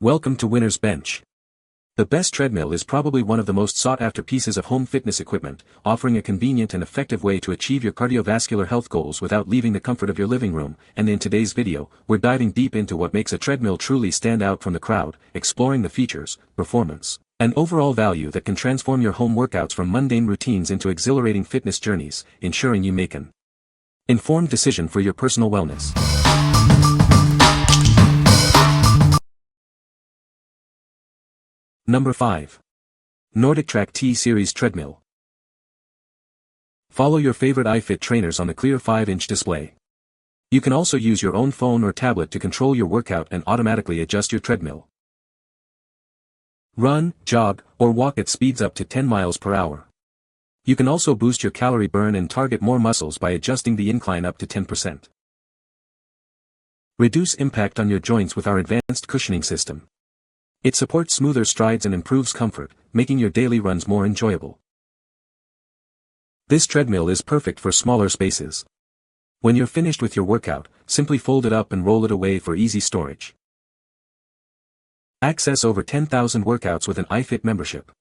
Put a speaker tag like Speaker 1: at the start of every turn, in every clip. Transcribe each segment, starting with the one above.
Speaker 1: Welcome to Winner's Bench. The best treadmill is probably one of the most sought-after pieces of home fitness equipment, offering a convenient and effective way to achieve your cardiovascular health goals without leaving the comfort of your living room. And in today's video, we're diving deep into what makes a treadmill truly stand out from the crowd, exploring the features, performance, and overall value that can transform your home workouts from mundane routines into exhilarating fitness journeys, ensuring you make an informed decision for your personal wellness. Number 5. NordicTrack T-Series Treadmill. Follow your favorite iFit trainers on the clear 5-inch display. You can also use your own phone or tablet to control your workout and automatically adjust your treadmill. Run, jog, or walk at speeds up to 10 miles per hour. You can also boost your calorie burn and target more muscles by adjusting the incline up to 10%. Reduce impact on your joints with our advanced cushioning system. It supports smoother strides and improves comfort, making your daily runs more enjoyable. This treadmill is perfect for smaller spaces. When you're finished with your workout, simply fold it up and roll it away for easy storage. Access over 10,000 workouts with an iFit membership.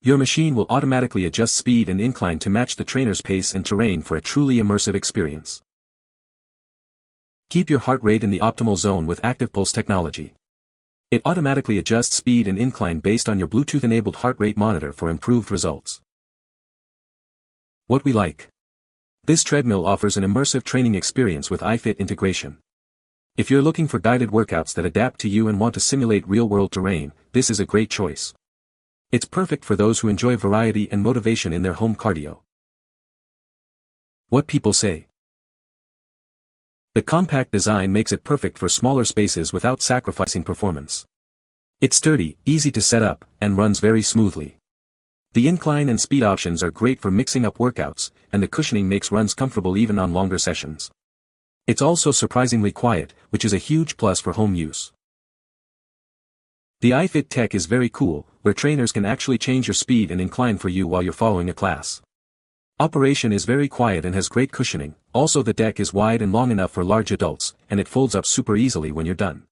Speaker 1: Your machine will automatically adjust speed and incline to match the trainer's pace and terrain for a truly immersive experience. Keep your heart rate in the optimal zone with Active Pulse technology. It automatically adjusts speed and incline based on your Bluetooth-enabled heart rate monitor for improved results. What we like. This treadmill offers an immersive training experience with iFit integration. If you're looking for guided workouts that adapt to you and want to simulate real-world terrain, this is a great choice. It's perfect for those who enjoy variety and motivation in their home cardio. What people say. The compact design makes it perfect for smaller spaces without sacrificing performance. It's sturdy, easy to set up, and runs very smoothly. The incline and speed options are great for mixing up workouts, and the cushioning makes runs comfortable even on longer sessions. It's also surprisingly quiet, which is a huge plus for home use. The iFit tech is very cool, where trainers can actually change your speed and incline for you while you're following a class. Operation is very quiet and has great cushioning. Also, the deck is wide and long enough for large adults, and it folds up super easily when you're done.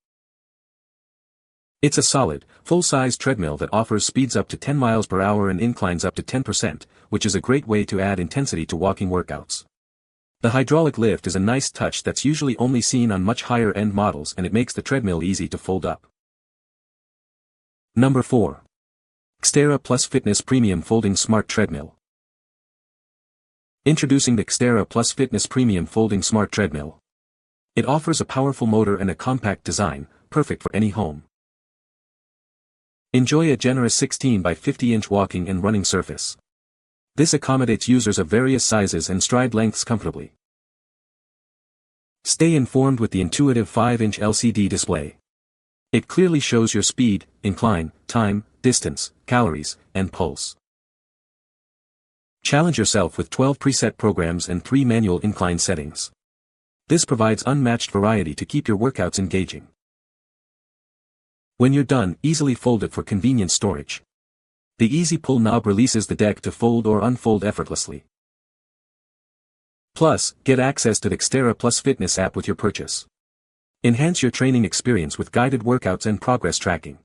Speaker 1: It's a solid, full-size treadmill that offers speeds up to 10 miles per hour and inclines up to 10%, which is a great way to add intensity to walking workouts. The hydraulic lift is a nice touch that's usually only seen on much higher-end models, and it makes the treadmill easy to fold up. Number 4. XTERRA Plus Fitness Premium Folding Smart Treadmill. Introducing the XTERRA Plus Fitness Premium Folding Smart Treadmill. It offers a powerful motor and a compact design, perfect for any home. Enjoy a generous 16 by 50-inch walking and running surface. This accommodates users of various sizes and stride lengths comfortably. Stay informed with the intuitive 5-inch LCD display. It clearly shows your speed, incline, time, distance, calories, and pulse. Challenge yourself with 12 preset programs and 3 manual incline settings. This provides unmatched variety to keep your workouts engaging. When you're done, easily fold it for convenient storage. The easy pull knob releases the deck to fold or unfold effortlessly. Plus, get access to the XTERRA Plus Fitness app with your purchase. Enhance your training experience with guided workouts and progress tracking.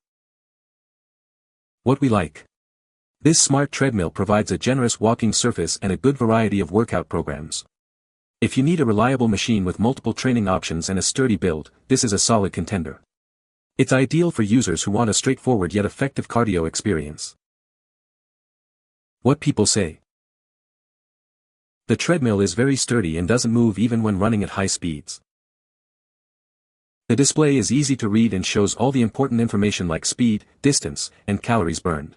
Speaker 1: What we like. This smart treadmill provides a generous walking surface and a good variety of workout programs. If you need a reliable machine with multiple training options and a sturdy build, this is a solid contender. It's ideal for users who want a straightforward yet effective cardio experience. What people say. The treadmill is very sturdy and doesn't move even when running at high speeds. The display is easy to read and shows all the important information like speed, distance, and calories burned.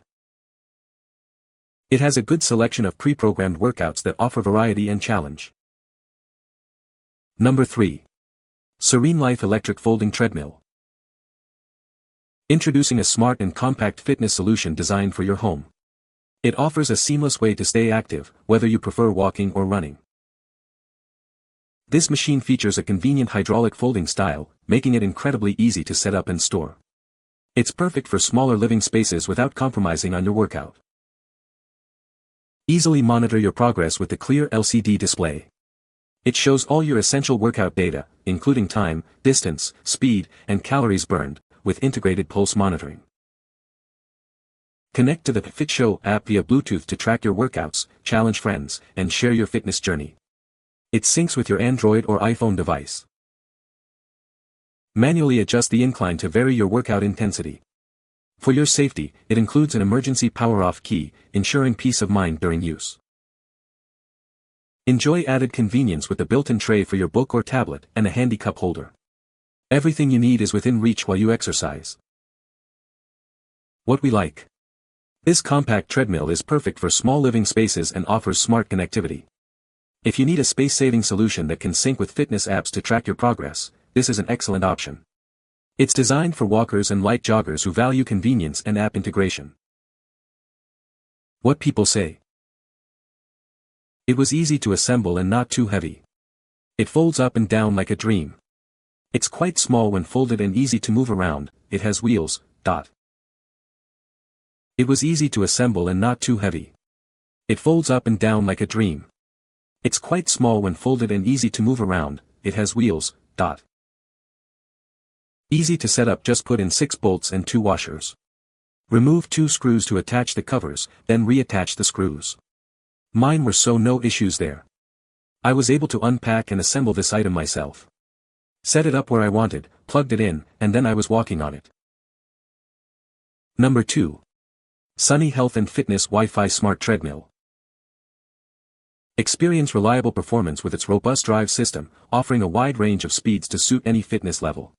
Speaker 1: It has a good selection of pre-programmed workouts that offer variety and challenge. Number 3. SereneLife Electric Folding Treadmill. Introducing a smart and compact fitness solution designed for your home. It offers a seamless way to stay active, whether you prefer walking or running. This machine features a convenient hydraulic folding style, making it incredibly easy to set up and store. It's perfect for smaller living spaces without compromising on your workout. Easily monitor your progress with the clear LCD display. It shows all your essential workout data, including time, distance, speed, and calories burned, with integrated pulse monitoring. Connect to the FitShow app via Bluetooth to track your workouts, challenge friends, and share your fitness journey. It syncs with your Android or iPhone device. Manually adjust the incline to vary your workout intensity. For your safety, it includes an emergency power-off key, ensuring peace of mind during use. Enjoy added convenience with the built-in tray for your book or tablet and a handy cup holder. Everything you need is within reach while you exercise. What we like. This compact treadmill is perfect for small living spaces and offers smart connectivity. If you need a space-saving solution that can sync with fitness apps to track your progress, this is an excellent option. It's designed for walkers and light joggers who value convenience and app integration. What people say. It was easy to assemble and not too heavy. It folds up and down like a dream. It's quite small when folded and easy to move around. It has wheels. It was easy to assemble and not too heavy. It folds up and down like a dream. It's quite small when folded and easy to move around. It has wheels. Easy to set up, just put in 6 bolts and 2 washers. Remove 2 screws to attach the covers, then reattach the screws. Mine were so no issues there. I was able to unpack and assemble this item myself. Set it up where I wanted, plugged it in, and then I was walking on it. Number 2. Sunny Health and Fitness Wi-Fi Smart Treadmill. Experience reliable performance with its robust drive system, offering a wide range of speeds to suit any fitness level.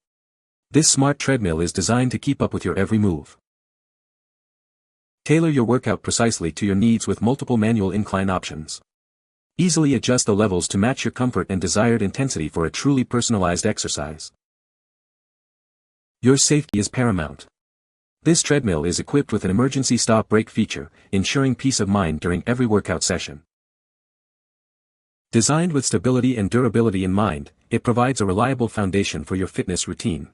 Speaker 1: This smart treadmill is designed to keep up with your every move. Tailor your workout precisely to your needs with multiple manual incline options. Easily adjust the levels to match your comfort and desired intensity for a truly personalized exercise. Your safety is paramount. This treadmill is equipped with an emergency stop brake feature, ensuring peace of mind during every workout session. Designed with stability and durability in mind, it provides a reliable foundation for your fitness routine.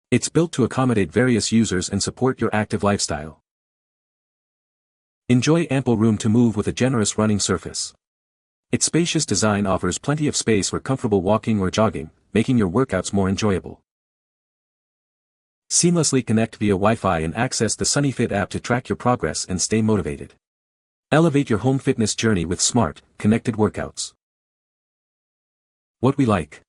Speaker 1: It's built to accommodate various users and support your active lifestyle. Enjoy ample room to move with a generous running surface. Its spacious design offers plenty of space for comfortable walking or jogging, making your workouts more enjoyable. Seamlessly connect via Wi-Fi and access the SereneLife app to track your progress and stay motivated. Elevate your home fitness journey with smart, connected workouts. What we like.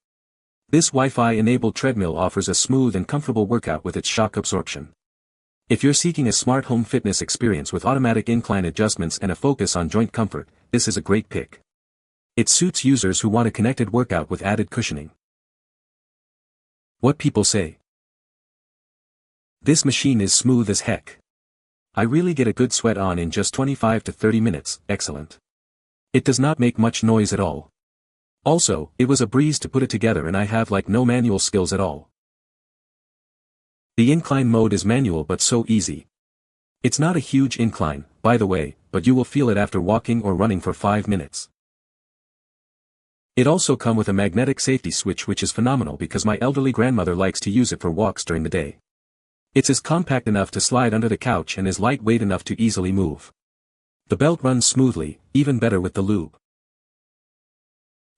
Speaker 1: This Wi-Fi-enabled treadmill offers a smooth and comfortable workout with its shock absorption. If you're seeking a smart home fitness experience with automatic incline adjustments and a focus on joint comfort, this is a great pick. It suits users who want a connected workout with added cushioning. What people say. This machine is smooth as heck. I really get a good sweat on in just 25 to 30 minutes, excellent. It does not make much noise at all. Also, it was a breeze to put it together and I have like no manual skills at all. The incline mode is manual but so easy. It's not a huge incline, by the way, but you will feel it after walking or running for 5 minutes. It also comes with a magnetic safety switch, which is phenomenal because my elderly grandmother likes to use it for walks during the day. It's as compact enough to slide under the couch and is lightweight enough to easily move. The belt runs smoothly, even better with the lube.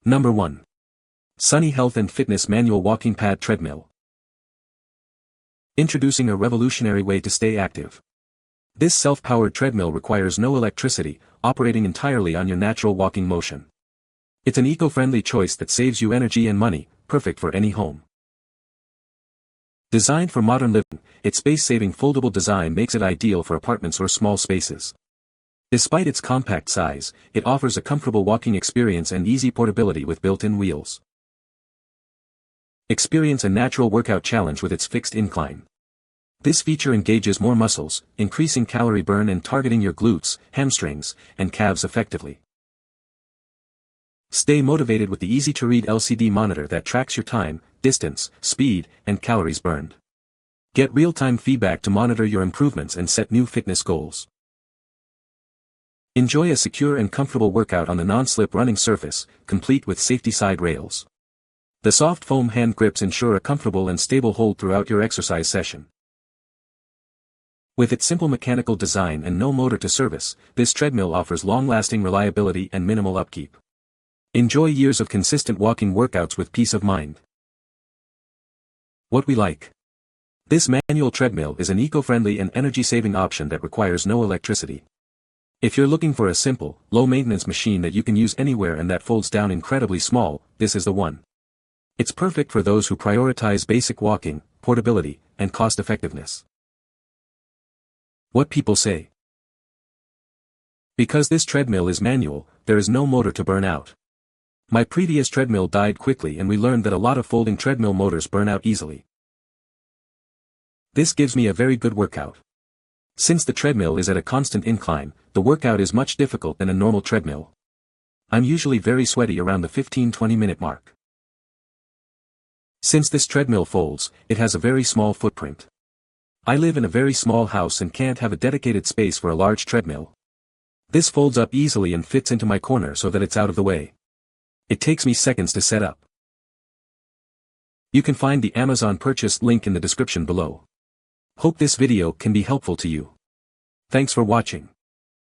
Speaker 1: Number 1. Sunny Health and Fitness Manual Walking Pad Treadmill. Introducing a revolutionary way to stay active. This self-powered treadmill requires no electricity, operating entirely on your natural walking motion. It's an eco-friendly choice that saves you energy and money, perfect for any home. Designed for modern living, its space-saving foldable design makes it ideal for apartments or small spaces. Despite its compact size, it offers a comfortable walking experience and easy portability with built-in wheels. Experience a natural workout challenge with its fixed incline. This feature engages more muscles, increasing calorie burn and targeting your glutes, hamstrings, and calves effectively. Stay motivated with the easy-to-read LCD monitor that tracks your time, distance, speed, and calories burned. Get real-time feedback to monitor your improvements and set new fitness goals. Enjoy a secure and comfortable workout on the non-slip running surface, complete with safety side rails. The soft foam hand grips ensure a comfortable and stable hold throughout your exercise session. With its simple mechanical design and no motor to service, this treadmill offers long-lasting reliability and minimal upkeep. Enjoy years of consistent walking workouts with peace of mind. What we like. This manual treadmill is an eco-friendly and energy-saving option that requires no electricity. If you're looking for a simple, low-maintenance machine that you can use anywhere and that folds down incredibly small, this is the one. It's perfect for those who prioritize basic walking, portability, and cost-effectiveness. What people say. Because this treadmill is manual, there is no motor to burn out. My previous treadmill died quickly and we learned that a lot of folding treadmill motors burn out easily. This gives me a very good workout. Since the treadmill is at a constant incline, the workout is much difficult than a normal treadmill. I'm usually very sweaty around the 15-20 minute mark. Since this treadmill folds, it has a very small footprint. I live in a very small house and can't have a dedicated space for a large treadmill. This folds up easily and fits into my corner so that it's out of the way. It takes me seconds to set up. You can find the Amazon purchase link in the description below. Hope this video can be helpful to you. Thanks for watching.